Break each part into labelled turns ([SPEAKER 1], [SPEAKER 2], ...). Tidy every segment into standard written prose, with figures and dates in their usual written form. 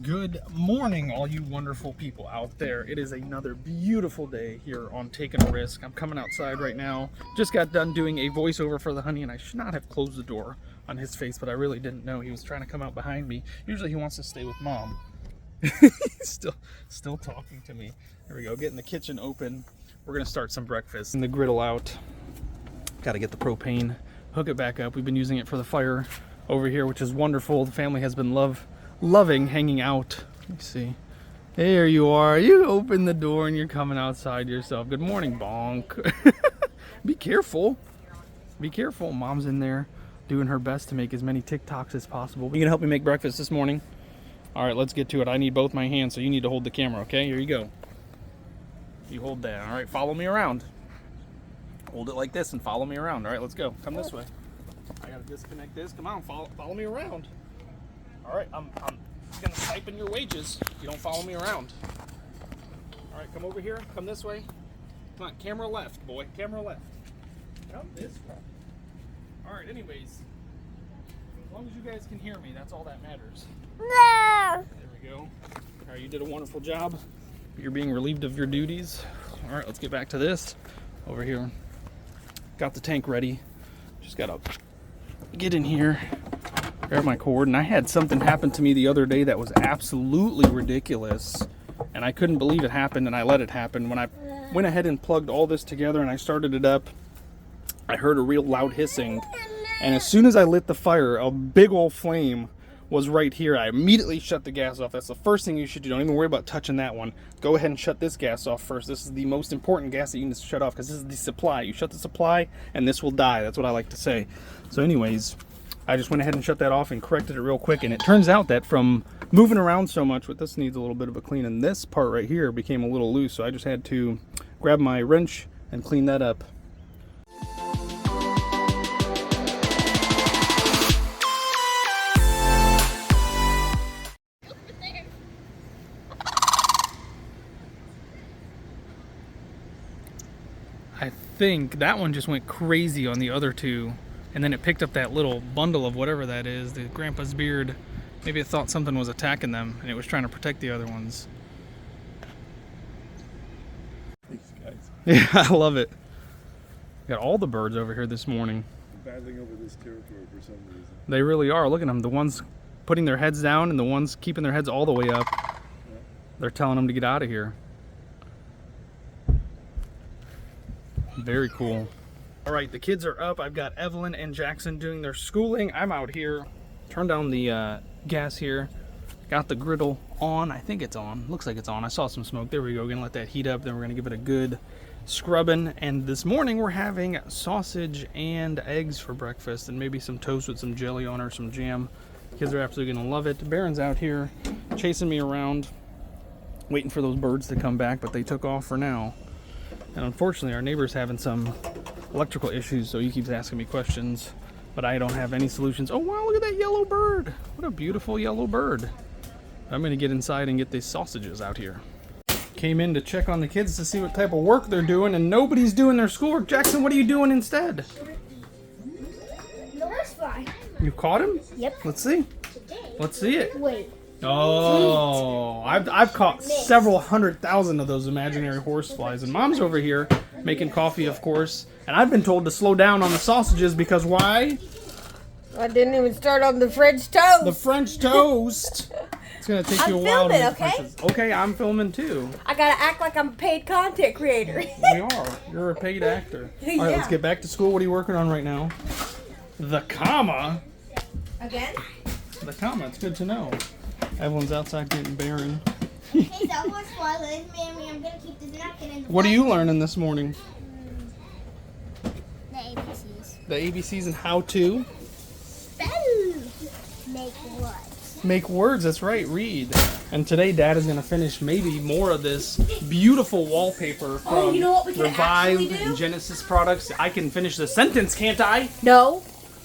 [SPEAKER 1] Good morning, all you wonderful people out there. It is another beautiful day here on Taking a Rizk. I'm coming outside right now. Just got done doing a voiceover for the honey, and I should not have closed the door on his face, but I really didn't know. He was trying to come out behind me. Usually he wants to stay with mom. He's still talking to me. There we go, getting the kitchen open. We're gonna start some breakfast. And the griddle out. Gotta get the propane, hook it back up. We've been using it for the fire over here, which is wonderful. The family has been loving hanging out. Let me see. There you are. You open the door and you're coming outside yourself. Good morning, Bonk. Be careful. Be careful. Mom's in there doing her best to make as many TikToks as possible. You gonna help me make breakfast this morning? All right, let's get to it. I need both my hands, so you need to hold the camera, okay? Here you go. You hold that. All right, follow me around. Hold it like this and follow me around. All right, let's go. Come this way. I gotta disconnect this. Come on, follow me around. All right, I'm gonna stipend your wages if you don't follow me around. All right, come over here. Come this way. Come on, camera left, boy. Camera left. Come this way. All right, anyways. As long as you guys can hear me, that's all that matters. No! There we go. All right, you did a wonderful job. You're being relieved of your duties. All right, let's get back to this. Over here. Got the tank ready. Just gotta get in here. Grab my cord, and I had something happen to me the other day that was absolutely ridiculous, and I couldn't believe it happened, and I let it happen. When I went ahead and plugged all this together and I started it up, I heard a real loud hissing, and as soon as I lit the fire, a big old flame was right here. I immediately shut the gas off. That's the first thing you should do. Don't even worry about touching that one. Go ahead and shut this gas off first. This is the most important gas that you need to shut off, because this is the supply. You shut the supply and this will die. That's what I like to say. So anyways, I just went ahead and shut that off and corrected it real quick, and it turns out that from moving around so much, this needs a little bit of a clean, and this part right here became a little loose, so I just had to grab my wrench and clean that up. I think that one just went crazy on the other two. And then it picked up that little bundle of whatever that is, the grandpa's beard. Maybe it thought something was attacking them, and it was trying to protect the other ones. These guys. Yeah, I love it. Got all the birds over here this morning.
[SPEAKER 2] They're battling over this territory for some reason.
[SPEAKER 1] They really are. Look at them. The ones putting their heads down and the ones keeping their heads all the way up. Yeah. They're telling them to get out of here. Very cool. All right, the kids are up. I've got Evelyn and Jackson doing their schooling. I'm out here. Turn down the gas here. Got the griddle on. I think it's on. Looks like it's on. I saw some smoke. There we go. Gonna let that heat up. Then we're gonna give it a good scrubbing. And this morning we're having sausage and eggs for breakfast, and maybe some toast with some jelly on or some jam. Kids are absolutely gonna love it. Baron's out here chasing me around, waiting for those birds to come back, but they took off for now. And unfortunately, our neighbor's having some electrical issues, so he keeps asking me questions, but I don't have any solutions. Oh wow, look at that yellow bird. What a beautiful yellow bird. I'm gonna get inside and get these sausages out here. Came in to check on the kids to see what type of work they're doing, and nobody's doing their schoolwork. Jackson, what are you doing instead?
[SPEAKER 3] The horsefly.
[SPEAKER 1] You caught him?
[SPEAKER 3] Yep.
[SPEAKER 1] Let's see. Let's see it.
[SPEAKER 3] Wait.
[SPEAKER 1] Oh, I've caught several 100,000 of those imaginary horseflies, and Mom's over here making coffee, of course, and I've been told to slow down on the sausages because why?
[SPEAKER 3] I didn't even start on the French toast.
[SPEAKER 1] The French toast. It's gonna take you a while to make
[SPEAKER 3] okay?
[SPEAKER 1] Frenches. Okay, I'm filming too.
[SPEAKER 3] I gotta act like I'm a paid content creator.
[SPEAKER 1] We are. You're a paid actor. All right, let's get back to school. What are you working on right now? The comma.
[SPEAKER 3] Again?
[SPEAKER 1] The comma. It's good to know. Everyone's outside getting barren.
[SPEAKER 4] Hey, so horsefly, Mammy, I'm gonna keep this napkin in the
[SPEAKER 1] What are you learning this morning?
[SPEAKER 4] The ABCs.
[SPEAKER 1] The ABCs and how to
[SPEAKER 4] Make words.
[SPEAKER 1] make words. That's right, read. And today Dad is going to finish maybe more of this beautiful wallpaper from
[SPEAKER 3] you know what we can
[SPEAKER 1] Revive
[SPEAKER 3] actually do?
[SPEAKER 1] and Genesis products. I can finish the sentence, can't I?
[SPEAKER 3] No.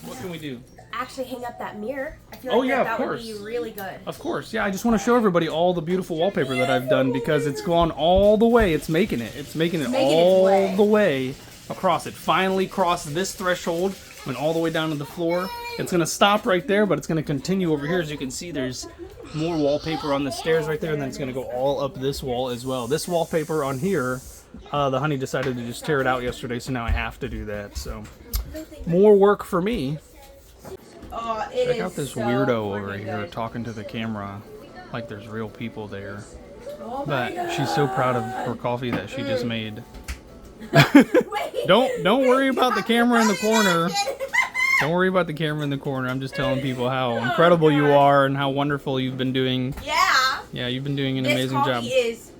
[SPEAKER 1] What can we do?
[SPEAKER 3] Actually hang up that mirror. I feel
[SPEAKER 1] Oh,
[SPEAKER 3] like
[SPEAKER 1] yeah,
[SPEAKER 3] that
[SPEAKER 1] of
[SPEAKER 3] would
[SPEAKER 1] course.
[SPEAKER 3] be really good.
[SPEAKER 1] Of course, yeah, I just want to show everybody all the beautiful wallpaper that I've done because it's gone all the way. It's making it. It's making it all the way across. It finally crossed this threshold, went all the way down to the floor. It's gonna stop right there, but it's gonna continue over here. As you can see, there's more wallpaper on the stairs right there, and then it's gonna go all up this wall as well. This wallpaper on here, the honey decided to just tear it out yesterday, so now I have to do that. So more work for me. Check out this weirdo over here talking to the camera like there's real people there. But she's so proud of her coffee that she just made. Don't worry about the camera in the corner. Don't worry about the camera in the corner. I'm just telling people how incredible you are and how wonderful you've been doing. Yeah, you've been doing an amazing job.
[SPEAKER 3] This coffee is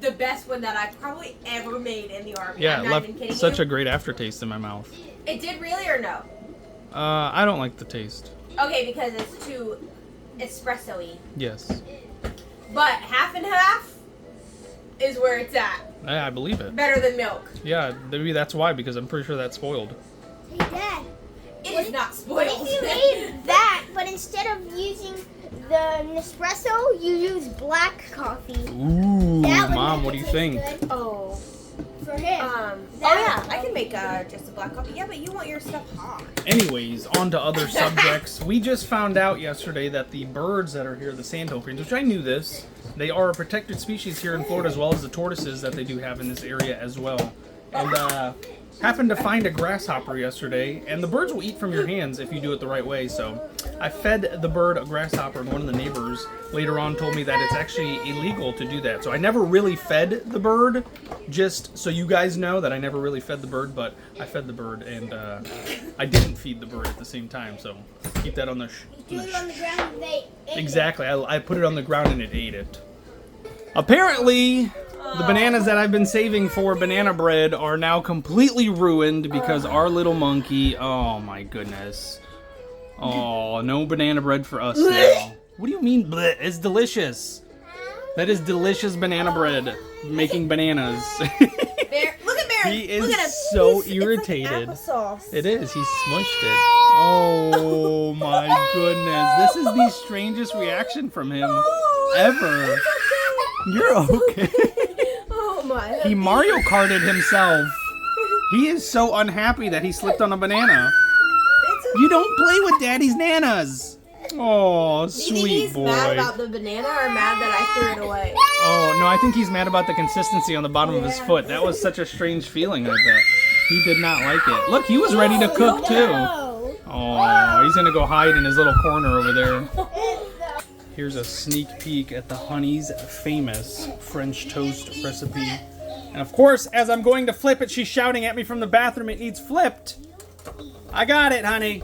[SPEAKER 3] the best one that I've probably ever made in the RV.
[SPEAKER 1] Yeah,
[SPEAKER 3] I'm
[SPEAKER 1] it
[SPEAKER 3] not even kidding
[SPEAKER 1] left such
[SPEAKER 3] you.
[SPEAKER 1] a great aftertaste in my mouth.
[SPEAKER 3] It did really or no?
[SPEAKER 1] I don't like the taste.
[SPEAKER 3] Okay, because it's too espresso-y.
[SPEAKER 1] Yes.
[SPEAKER 3] But half and half is where it's at.
[SPEAKER 1] I believe it.
[SPEAKER 3] Better than milk.
[SPEAKER 1] Yeah, maybe that's why, because I'm pretty sure that's spoiled.
[SPEAKER 4] Hey, Dad.
[SPEAKER 3] It is not
[SPEAKER 4] What
[SPEAKER 3] spoiled.
[SPEAKER 4] if you made that, but instead of using the Nespresso, you use black coffee?
[SPEAKER 1] Ooh,
[SPEAKER 4] That would
[SPEAKER 1] Mom,
[SPEAKER 4] make
[SPEAKER 1] what do
[SPEAKER 4] it
[SPEAKER 1] you
[SPEAKER 4] taste
[SPEAKER 1] think?
[SPEAKER 4] good
[SPEAKER 3] Oh.
[SPEAKER 4] for him.
[SPEAKER 3] Oh yeah, I can make just a black coffee. Yeah, but you want your stuff hot.
[SPEAKER 1] Anyways, on to other subjects. We just found out yesterday that the birds that are here, the sandhill cranes, which I knew this, they are a protected species here in Florida, as well as the tortoises that they do have in this area as well. And happened to find a grasshopper yesterday, and the birds will eat from your hands if you do it the right way. So I fed the bird a grasshopper, and one of the neighbors later on told me that it's actually illegal to do that. So I never really fed the bird, just so you guys know that I never really fed the bird, but I fed the bird, and I didn't feed the bird at the same time. So keep that on the
[SPEAKER 4] You threw it on the ground and they ate
[SPEAKER 1] Exactly. I put it on the ground and it ate it. Apparently, the bananas that I've been saving for banana bread are now completely ruined because our little monkey, oh my goodness. Oh, no banana bread for us now. What do you mean, bleh? It's delicious. That is delicious banana bread. Making bananas.
[SPEAKER 3] Bear, look at Barry.
[SPEAKER 1] He is
[SPEAKER 3] look at him.
[SPEAKER 1] so
[SPEAKER 3] It's
[SPEAKER 1] irritated.
[SPEAKER 3] Like applesauce.
[SPEAKER 1] It is. He smushed it. Oh my goodness. This is the strangest reaction from him ever. You're okay.
[SPEAKER 3] Oh my.
[SPEAKER 1] He Mario Karted himself. He is so unhappy that he slipped on a banana. You don't play with Daddy's nanas. Oh,
[SPEAKER 3] Do you think
[SPEAKER 1] sweet
[SPEAKER 3] he's mad
[SPEAKER 1] boy.
[SPEAKER 3] about the banana or mad that I threw it away?
[SPEAKER 1] Oh, no, I think he's mad about the consistency on the bottom of his foot. That was such a strange feeling like that. He did not like it. Look, he was ready to cook too.
[SPEAKER 4] No.
[SPEAKER 1] Oh, he's gonna go hide in his little corner over there. Here's a sneak peek at the honey's famous French toast recipe. And of course, as I'm going to flip it, she's shouting at me from the bathroom, it needs flipped. I got it, honey.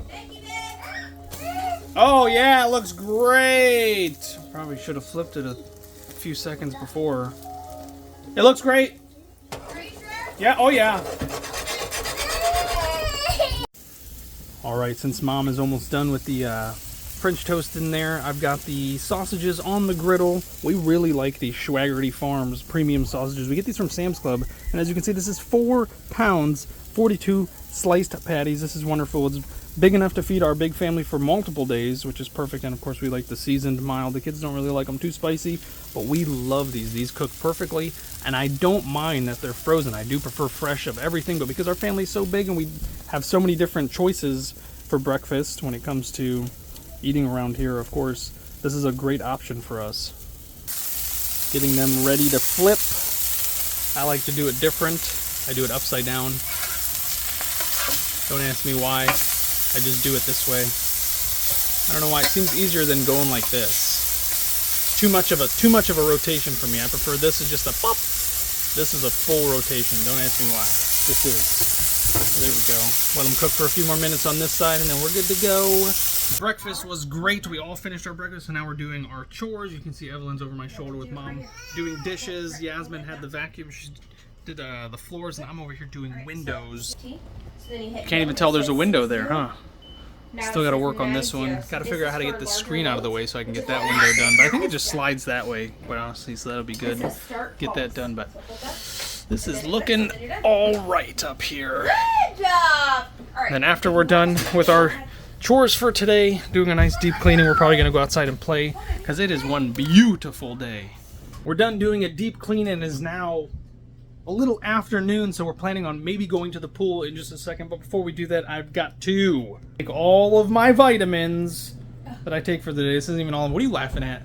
[SPEAKER 1] Oh yeah, it looks great. Probably should have flipped it a few seconds before. It looks great. Yeah, oh yeah. All right, since Mom is almost done with the French toast in there, I've got the sausages on the griddle. We really like these Schwaggerty Farms premium sausages. We get these from Sam's Club, and as you can see, this is 4 pounds, 42 sliced patties. This is wonderful. It's big enough to feed our big family for multiple days, which is perfect. And of course, we like the seasoned mild. The kids don't really like them too spicy, but we love these. These cook perfectly, and I don't mind that they're frozen. I do prefer fresh of everything, but because our family's so big and we have so many different choices for breakfast when it comes to eating around here, of course, this is a great option for us. Getting them ready to flip. I like to do it different. I do it upside down. Don't ask me why. I just do it this way. I don't know why. It seems easier than going like this. Too much of a rotation for me. I prefer this is just a pop. This is a full rotation. Don't ask me why. This is. There we go. Let them cook for a few more minutes on this side, and then we're good to go. Breakfast was great. We all finished our breakfast, and now we're doing our chores. You can see Evelyn's over my shoulder with Mom doing dishes. Yasmin had the vacuum. She did the floors, and I'm over here doing windows. Can't even tell there's a window there, huh? Still got to work on this one. Got to figure out how to get the screen out of the way so I can get that window done. But I think it just slides that way, quite honestly, so that'll be good. Get that done, but this is looking all right up here.
[SPEAKER 3] Good job. All right.
[SPEAKER 1] Then after we're done with our chores for today, doing a nice deep cleaning, we're probably going to go outside and play because it is one beautiful day. We're done doing a deep clean and is now a little afternoon, so we're planning on maybe going to the pool in just a second. But before we do that, I've got to take all of my vitamins that I take for the day. This isn't even all of them. What are you laughing at?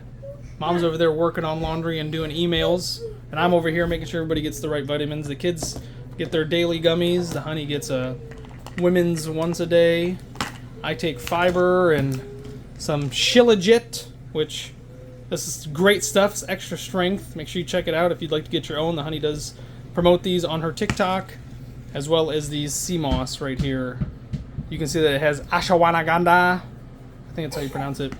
[SPEAKER 1] Mom's over there working on laundry and doing emails, and I'm over here making sure everybody gets the right vitamins. The kids get their daily gummies. The honey gets a women's once a day. I take fiber and some Shilajit, which this is great stuff. It's extra strength. Make sure you check it out if you'd like to get your own. The honey does promote these on her TikTok, as well as these sea moss right here. You can see that it has ashwagandha. I think that's how you pronounce it.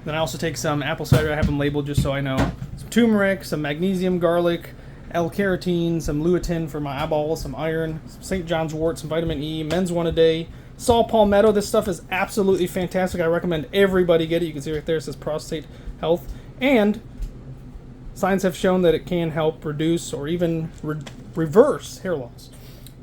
[SPEAKER 1] Then I also take some apple cider. I have them labeled just so I know. Some turmeric, some magnesium, garlic, L-carotene, some lutein for my eyeballs, some iron, some St. John's wort, some vitamin E, men's one a day, saw palmetto. This stuff is absolutely fantastic. I recommend everybody get it. You can see right there it says prostate health. And science have shown that it can help reduce or even reverse hair loss.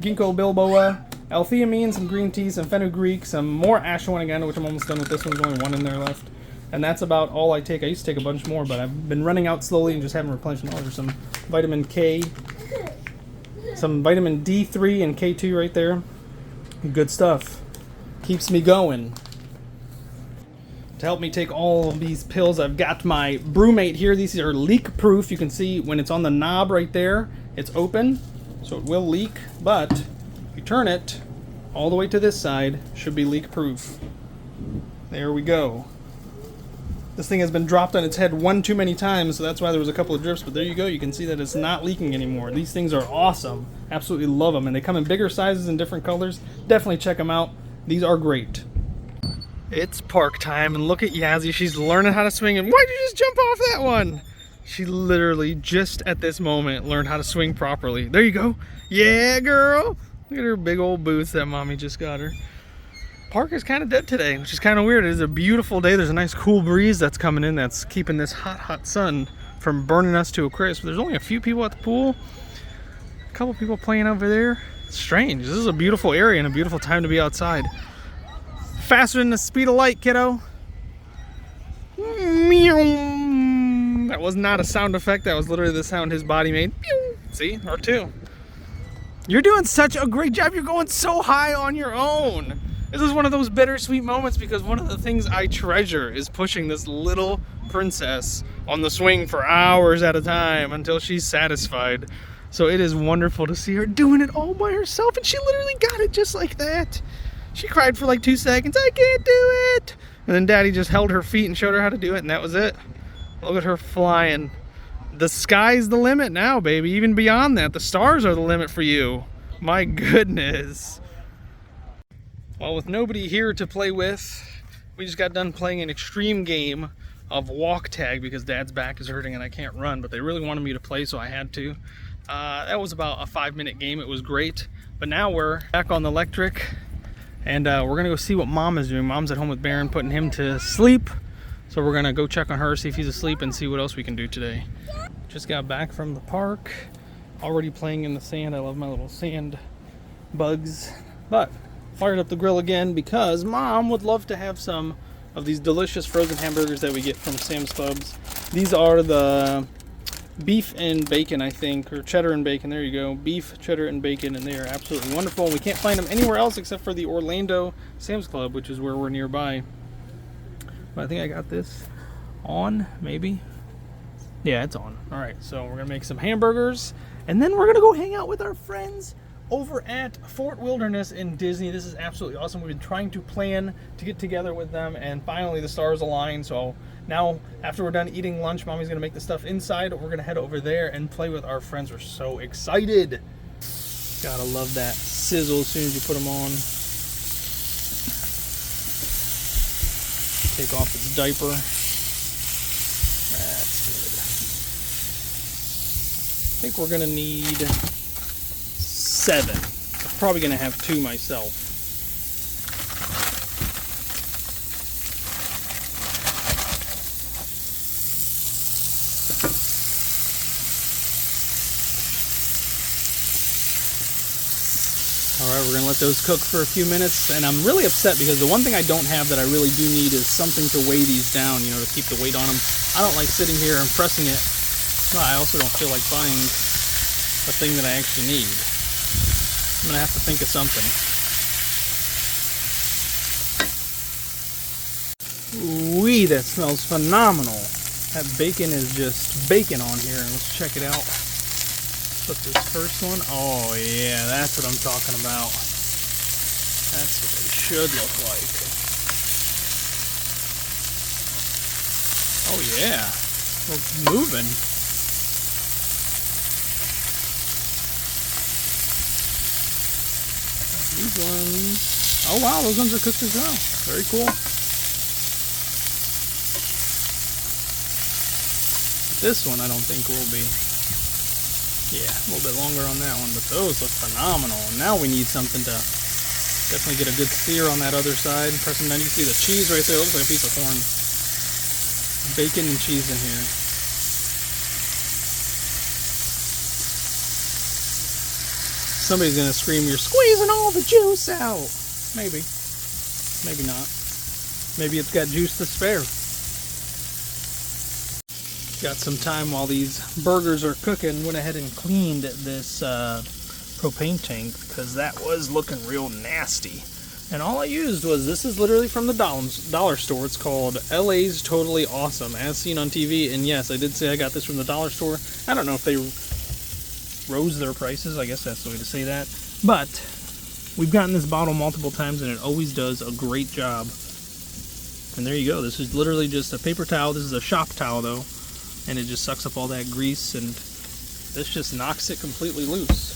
[SPEAKER 1] Ginkgo biloba, L-theanine, some green tea, some fenugreek, some more ashwagandha, which I'm almost done with this one. There's only one in there left. And that's about all I take. I used to take a bunch more, but I've been running out slowly and just haven't replenished. Oh, there's some vitamin K, some vitamin D3 and K2 right there. Good stuff. Keeps me going. To help me take all of these pills, I've got my Brewmate here. These are leak proof. You can see when it's on the knob right there, it's open, so it will leak. But if you turn it all the way to this side, should be leak proof. There we go. This thing has been dropped on its head one too many times, so that's why there was a couple of drips, but there you go. You can see that it's not leaking anymore. These things are awesome. Absolutely love them, and they come in bigger sizes and different colors. Definitely check them out. These are great. It's park time, and look at Yazzie. She's learning how to swing, and why'd you just jump off that one? She literally just at this moment learned how to swing properly. There you go. Yeah, girl. Look at her big old boots that mommy just got her. Park is kind of dead today, which is kind of weird. It is a beautiful day. There's a nice cool breeze that's coming in that's keeping this hot sun from burning us to a crisp. There's only a few people at the pool, a couple people playing over there. It's strange. This is a beautiful area and a beautiful time to be outside. Faster than the speed of light, kiddo. That was not a sound effect. That was literally the sound his body made. See, R2. You're doing such a great job. You're going so high on your own. This is one of those bittersweet moments because one of the things I treasure is pushing this little princess on the swing for hours at a time until she's satisfied. So it is wonderful to see her doing it all by herself, and she literally got it just like that. She cried for like 2 seconds, I can't do it. And then Daddy just held her feet and showed her how to do it, and that was it. Look at her flying. The sky's the limit now, baby. Even beyond that, the stars are the limit for you. My goodness. Well, with nobody here to play with, we just got done playing an extreme game of walk tag because Dad's back is hurting and I can't run, but they really wanted me to play, so I had to. That was about a 5-minute game. It was great. But now we're back on the electric, and we're gonna go see what Mom is doing. Mom's at home with Baron, putting him to sleep. So we're gonna go check on her, see if he's asleep, and see what else we can do today. Just got back from the park, already playing in the sand. I love my little sand bugs. But fired up the grill again because Mom would love to have some of these delicious frozen hamburgers that we get from Sam's Clubs. These are the beef and bacon, I think, or cheddar and bacon. There you go. Beef, cheddar, and bacon, and they are absolutely wonderful. And we can't find them anywhere else except for the Orlando Sam's Club, which is where we're nearby. But I think I got this on, maybe. Yeah, it's on. All right, so we're gonna make some hamburgers, and then we're gonna go hang out with our friends over at Fort Wilderness in Disney. This is absolutely awesome. We've been trying to plan to get together with them, and finally the stars aligned. So now, after we're done eating lunch, Mommy's gonna make the stuff inside. We're gonna head over there and play with our friends. We're so excited. Gotta love that sizzle as soon as you put them on. Take off its diaper. That's good. I think we're gonna need 7. I'm probably gonna have 2 myself. Alright, we're gonna let those cook for a few minutes, and I'm really upset because the one thing I don't have that I really do need is something to weigh these down, you know, to keep the weight on them. I don't like sitting here and pressing it, but I also don't feel like buying a thing that I actually need. I'm gonna have to think of something. Ooh, that smells phenomenal. That bacon is just bacon on here. Let's check it out. Put this first one. Oh yeah, that's what I'm talking about. That's what they should look like. Oh yeah, it's moving. These ones. Oh wow, those ones are cooked as well. Very cool. This one I don't think will be. Yeah, a little bit longer on that one, but those look phenomenal. And now we need something to definitely get a good sear on that other side. Press them down. You can see the cheese right there. It looks like a piece of corn. Bacon and cheese in here. Somebody's gonna scream, "You're squeezing all the juice out." Maybe. Maybe not. Maybe it's got juice to spare. Got some time while these burgers are cooking. Went ahead and cleaned this propane tank because that was looking real nasty. And all I used was, this is literally from the dollar store. It's called LA's Totally Awesome, as seen on TV. And yes, I did say I got this from the dollar store. I don't know if they rose their prices. I guess that's the way to say that. But we've gotten this bottle multiple times and it always does a great job. And there you go. This is literally just a paper towel. This is a shop towel though. And it just sucks up all that grease, and this just knocks it completely loose.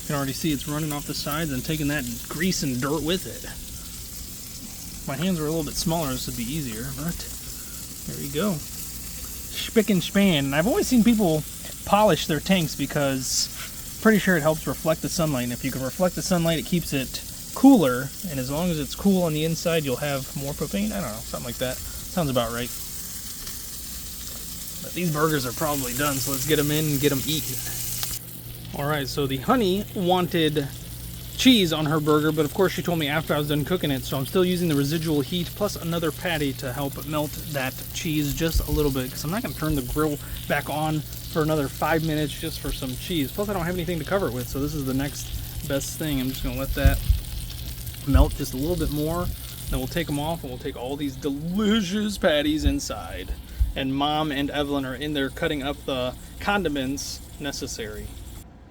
[SPEAKER 1] You can already see it's running off the sides and taking that grease and dirt with it. My hands were a little bit smaller, this would be easier, but there you go. Spick and span. And I've always seen people polish their tanks because I'm pretty sure it helps reflect the sunlight. And if you can reflect the sunlight, it keeps it cooler, and as long as it's cool on the inside, you'll have more propane. I don't know, something like that. Sounds about right. But these burgers are probably done, so let's get them in and get them eaten. Alright, so the honey wanted cheese on her burger, but of course she told me after I was done cooking it, so I'm still using the residual heat plus another patty to help melt that cheese just a little bit, because I'm not going to turn the grill back on for another 5 minutes just for some cheese. Plus I don't have anything to cover it with, so this is the next best thing. I'm just going to let that melt just a little bit more, then we'll take them off and we'll take all these delicious patties inside. And Mom and Evelyn are in there cutting up the condiments necessary.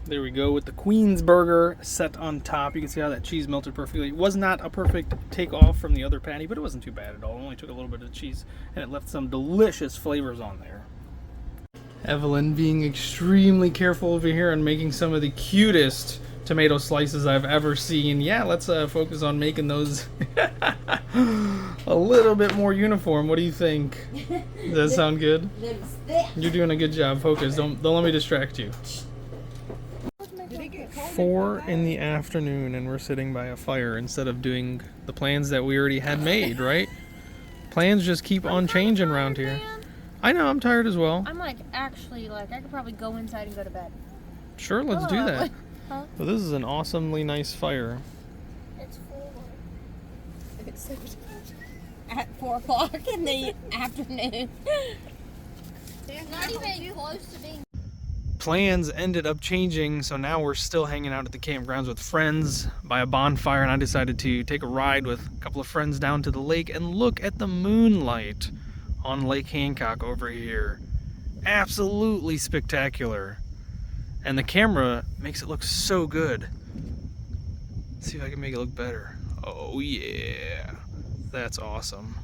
[SPEAKER 1] There we go with the Queen's burger set on top. You can see how that cheese melted perfectly. It was not a perfect takeoff from the other patty, but it wasn't too bad at all. It only took a little bit of cheese and it left some delicious flavors on there. Evelyn being extremely careful over here and making some of the cutest tomato slices I've ever seen. Yeah, let's focus on making those a little bit more uniform. What do you think? Does that sound good? You're doing a good job. Focus. Don't let me distract you. 4 in the afternoon and we're sitting by a fire instead of doing the plans that we already had made, right? Plans just keep on changing around here. I know, I'm tired as well.
[SPEAKER 5] I'm actually I could probably go inside and go to bed.
[SPEAKER 1] Sure, let's do that.
[SPEAKER 5] Huh?
[SPEAKER 1] Well, this is an awesomely nice fire.
[SPEAKER 5] It's 4. It's at 4 o'clock in the afternoon. It's not even close to being.
[SPEAKER 1] Plans ended up changing, so now we're still hanging out at the campgrounds with friends by a bonfire, and I decided to take a ride with a couple of friends down to the lake and look at the moonlight on Lake Hancock over here. Absolutely spectacular. And the camera makes it look so good. Let's see if I can make it look better. Oh yeah, that's awesome.